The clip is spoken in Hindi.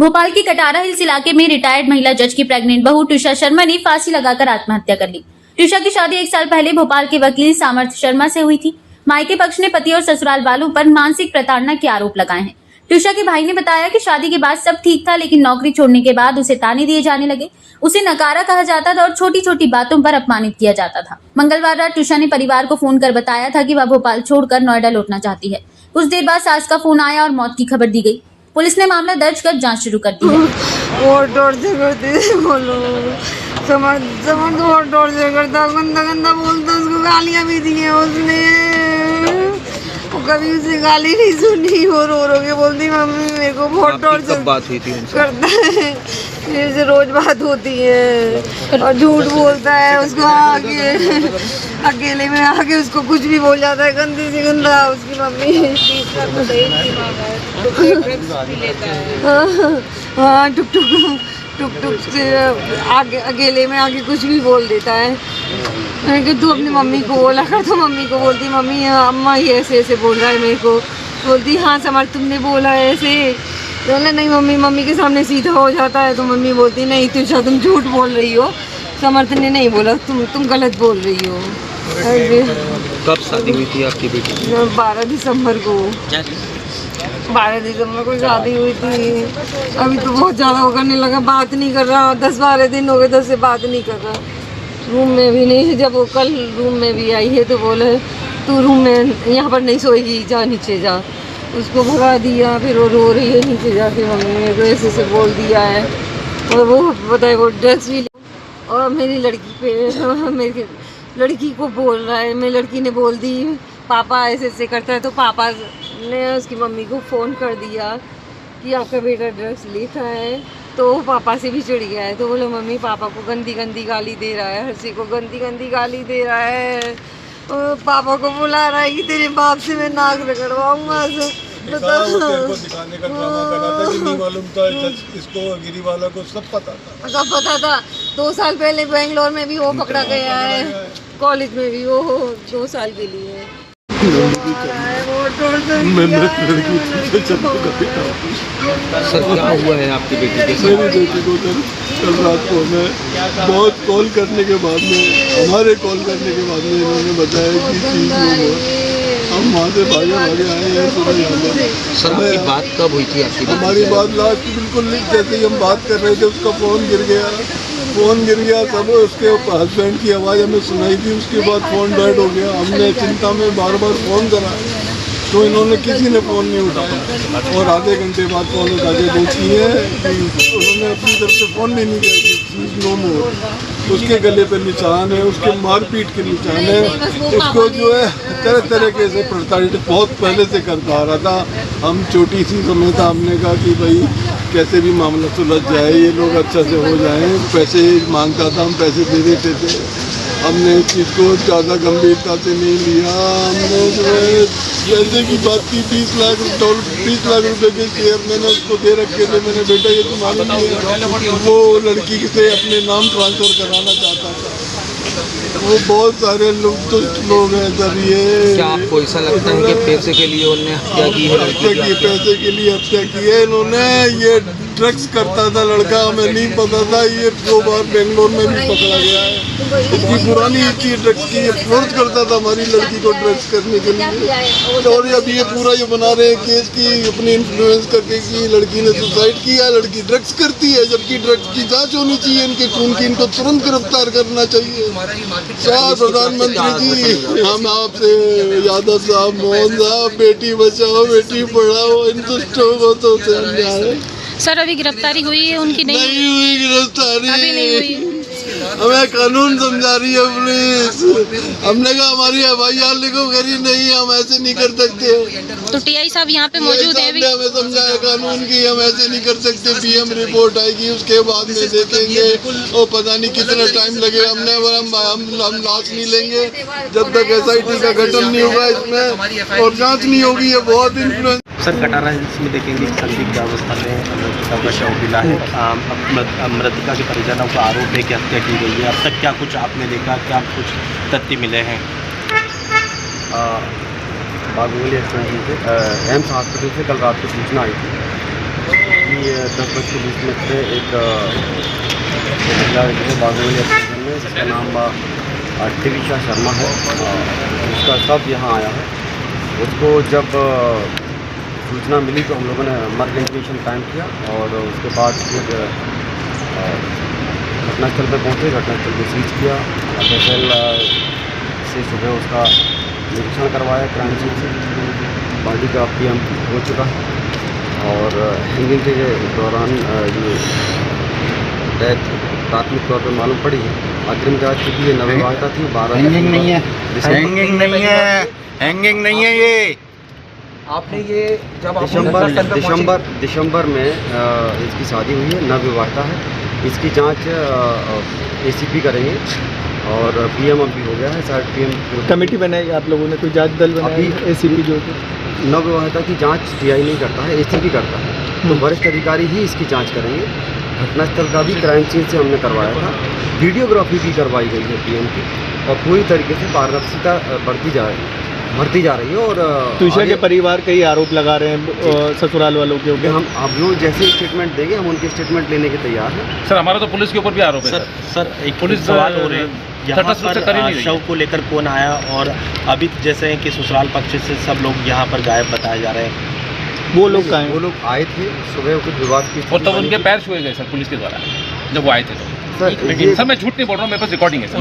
भोपाल के कटारा हिल्स इलाके में रिटायर्ड महिला जज की प्रेग्नेंट बहू ट्यूषा शर्मा ने फांसी लगाकर आत्महत्या कर ली। ट्यूषा की शादी 1 साल पहले भोपाल के वकील सामर्थ्य शर्मा से हुई थी। मायके पक्ष ने पति और ससुराल वालों पर मानसिक प्रताड़ना के आरोप लगाए हैं। ट्यूषा के भाई ने बताया कि शादी के बाद सब ठीक था, लेकिन नौकरी छोड़ने के बाद उसे ताने दिए जाने लगे। उसे नकारा कहा जाता था और छोटी छोटी बातों पर अपमानित किया जाता था। मंगलवार रात ट्यूषा ने परिवार को फोन कर बताया था कि वह भोपाल छोड़कर नोएडा लौटना चाहती है। कुछ देर बाद सास का फोन आया और मौत की खबर दी गई। पुलिस ने मामला दर्ज कर जांच शुरू कर दी है। और टॉर्चर करते बोलो समझ और टॉर्चर करता, गंदा गंदा बोलता, उसको गालियाँ भी दी हैं उसने। वो कभी उसे गाली नहीं सुनी, वो रो के बोलती मम्मी मेरे को बहुत टॉर्चर बात हुई थी उनसे? करता है। मेरे से रोज बात होती है और झूठ बोलता है। उसको आके अकेले में आके उसको कुछ भी बोल जाता है, गंदी से गंदा। उसकी मम्मी हाँ टुक टुक से आगे अकेले में आके कुछ भी बोल देता है। मैंने कहा तू अपनी मम्मी को बोला कर, तो मम्मी को बोलती मम्मी अम्मा ये ऐसे ऐसे बोल रहा है मेरे को। बोलती हाँ समर तुमने बोला है ऐसे। बोला नहीं मम्मी, मम्मी के सामने सीधा हो जाता है तो मम्मी बोलती नहीं ट्यूषा तुम झूठ बोल रही हो, समर्थ ने नहीं बोला, तुम गलत बोल रही हो। कब शादी हुई थी आपकी बेटी की? 12 दिसंबर को 12 दिसंबर को शादी हुई थी। अभी तो बहुत ज़्यादा वो करने लगा, बात नहीं कर रहा। 10-12 दिन हो गए 10 से बात नहीं कर रहा। रूम में भी नहीं, जब वो कल रूम में भी आई है तो बोले तू रूम में यहाँ पर नहीं सोएगी, जा नीचे जा। उसको भगा दिया, फिर वो रो रही है नीचे जाके मम्मी मेरे को ऐसे से बोल दिया है। और वो बताए वो ड्रग्स भी और मेरी लड़की पे मेरी लड़की को बोल रहा है। मेरी लड़की ने बोल दी पापा ऐसे ऐसे करता है, तो पापा ने उसकी मम्मी को फ़ोन कर दिया कि आपका बेटा ड्रग्स लेता है। तो पापा से भी चिढ़ गया है, तो बोले मम्मी पापा को गंदी गंदी गाली दे रहा है, हर्षी को गंदी गंदी गाली दे रहा है। और पापा को बुला रहा है कि तेरे बाप से मैं नाक रगड़वाऊंगा। दिखाने का ड्रामा कर रहा था कि नहीं मालूम था इसको, गिरी वाला को सब पता था। 2 साल पहले बेंगलोर में भी वो पकड़ा गया है, कॉलेज में भी वो 2 साल के लिए। सर क्या हुआ है आपकी बेटी के साथ? मेरी बेटी को कल रात को मैं बहुत कॉल करने के बाद में, हमारे कॉल करने के बाद में इन्होंने बताया कि चीज़ हम वहाँ से भागे आए हैं। सर आपकी बात कब हुई थी आपकी? हमारी बात लास्ट बिल्कुल जैसे ही हम बात कर रहे थे उसका फ़ोन गिर गया। सब उसके हस्बैंड की आवाज़ हमें सुनाई थी। उसके बाद फ़ोन डेड हो गया। हमने चिंता में बार फ़ोन करा तो इन्होंने किसी ने फ़ोन नहीं उठाया। और आधे घंटे बाद फ़ोन उठा के पूछी है कि उन्होंने अपनी तरफ से फ़ोन भी नहीं किया कि नो मोर। उसके गले पे निशान है, उसके मारपीट के निशान है। उसको जो है तरह तरह के से प्रताड़ित बहुत पहले से करता आ रहा था। हम छोटी सी समय था, हमने कहा कि भाई कैसे भी मामला सुलझ जाए, ये लोग अच्छा से हो जाएं। पैसे मांगता था, हम पैसे दे देते थे। हमने इस चीज़ को ज़्यादा गंभीरता से नहीं लिया। हमने जो है जैसे की बात की 20 लाख रुपए के शेयर मैंने उसको दे रखे थे। मैंने बेटा ये तुम्हारे लिए, वो लड़की से अपने नाम ट्रांसफ़र कराना चाहता था। वो बहुत सारे लोग हैं सर। ये क्या आपको ऐसा लगता है कि पैसे के लिए उन्होंने हत्या की है? पैसे के लिए हत्या की है इन्होंने। ये ड्रग्स करता था लड़का, हमें नहीं पता था। ये 2 बार बेंगलोर में भी पकड़ा गया है। इसकी पुरानी हिस्ट्री ड्रग्स की। ये फोर्स करता था हमारी लड़की को ड्रग्स करने के लिए। और अब ये पूरा ये बना रहे हैं केस की अपनी इन्फ्लुएंस करके कि लड़की ने सुसाइड किया, लड़की ड्रग्स करती है, जबकि ड्रग्स की जांच होनी चाहिए इनके खून की। इनको तुरंत गिरफ्तार करना चाहिए। चार प्रधानमंत्री जी, हम आपसे यादव साहब, मोहन साहब, बेटी बचाओ बेटी पढ़ाओ, इन दुष्टों को तो सर अभी गिरफ्तारी हुई है उनकी? नहीं हुई गिरफ्तारी, अभी नहीं हुई। हमें कानून समझा रही है पुलिस। हमने कहा हमारी FIR लिखो, करी नहीं, हम ऐसे नहीं कर सकते। तो TI साहब यहाँ पे मौजूद है? हमें समझाया कानून की, हम ऐसे नहीं कर सकते। PM रिपोर्ट आएगी, उसके बाद में देखेंगे। और पता नहीं कितना टाइम लगेगा। हम लाश नहीं लेंगे जब तक SIT का गठन नहीं होगा इसमें और जांच नहीं होगी। ये बहुत इन्फ्लुएंस। सर कटारा हिल्स में देखेंगे संदिग्ध अवस्था में मृतका का शव मिला है। मृतका के परिजनों का आरोप है कि हत्या की गई है। अब तक क्या कुछ आपने देखा, क्या कुछ तथ्य मिले हैं? बागोली एक्सटेंशन से एम्स हॉस्पिटल से कल रात को सूचना आई थी अभी 10:20 पे एक महिला है बागोली स्टेशन में, जिसका नाम त्रिशा शर्मा है, उसका शव यहाँ आया है। उसको जब सूचना मिली तो हम लोगों ने मर्ग इंटीमेशन कायम किया और उसके बाद फिर घटनास्थल पर पहुँचे, घटनास्थल को सीज किया। FSL से सुबह उसका निरीक्षण करवाया क्राइम सीन से। बॉडी का PM हो चुका है और हैंगिंग के दौरान ये डेथ प्राथमिक तौर पर मालूम पड़ी है। अग्रिम जांच की थी, ये नवविवाहिता थी। 12 हैंगिंग नहीं है, हैंगिंग नहीं है, हैंगिंग नहीं है ये। आपने ये जब आपने दिसंबर में इसकी शादी हुई है, नवविवाहिता है। इसकी जांच ACP करेंगे और PM अभी हो गया है, शायद PM कमेटी बनाई आप लोगों ने, कोई जांच दल बनाया? अभी ACP जो नवविवाहिता की जांच TI नहीं करता है, ACP करता है। तो वरिष्ठ अधिकारी ही इसकी जांच करेंगे। घटनास्थल का भी क्राइम सीन से हमने करवाया था, वीडियोग्राफी भी करवाई गई है PM की और पूरी तरीके से पारदर्शिता बढ़ती जा रही है। और तुषा के परिवार कई आरोप लगा रहे हैं ससुराल वालों के ऊपर। हम अब जो जैसे स्टेटमेंट देंगे हम उनके स्टेटमेंट लेने के तैयार हैं। सर हमारा तो पुलिस के ऊपर भी आरोप है। सर एक पुलिस सवाल हो रहे हैं, यहाँ तटस्थ रूप से कर ही नहीं पर रही शव को लेकर कौन आया, और अभी जैसे हैं कि ससुराल पक्ष से सब लोग यहाँ पर गायब बताए जा रहे हैं। वो लोग कहाँ हैं? वो लोग आए थे सुबह, कुछ विवाद की और तब उनके पैर छुए गए सर पुलिस के द्वारा जब वो आए थे तो। सर सर मैं झूठ नहीं बोल रहा हूँ, मेरे पास रिकॉर्डिंग है सर।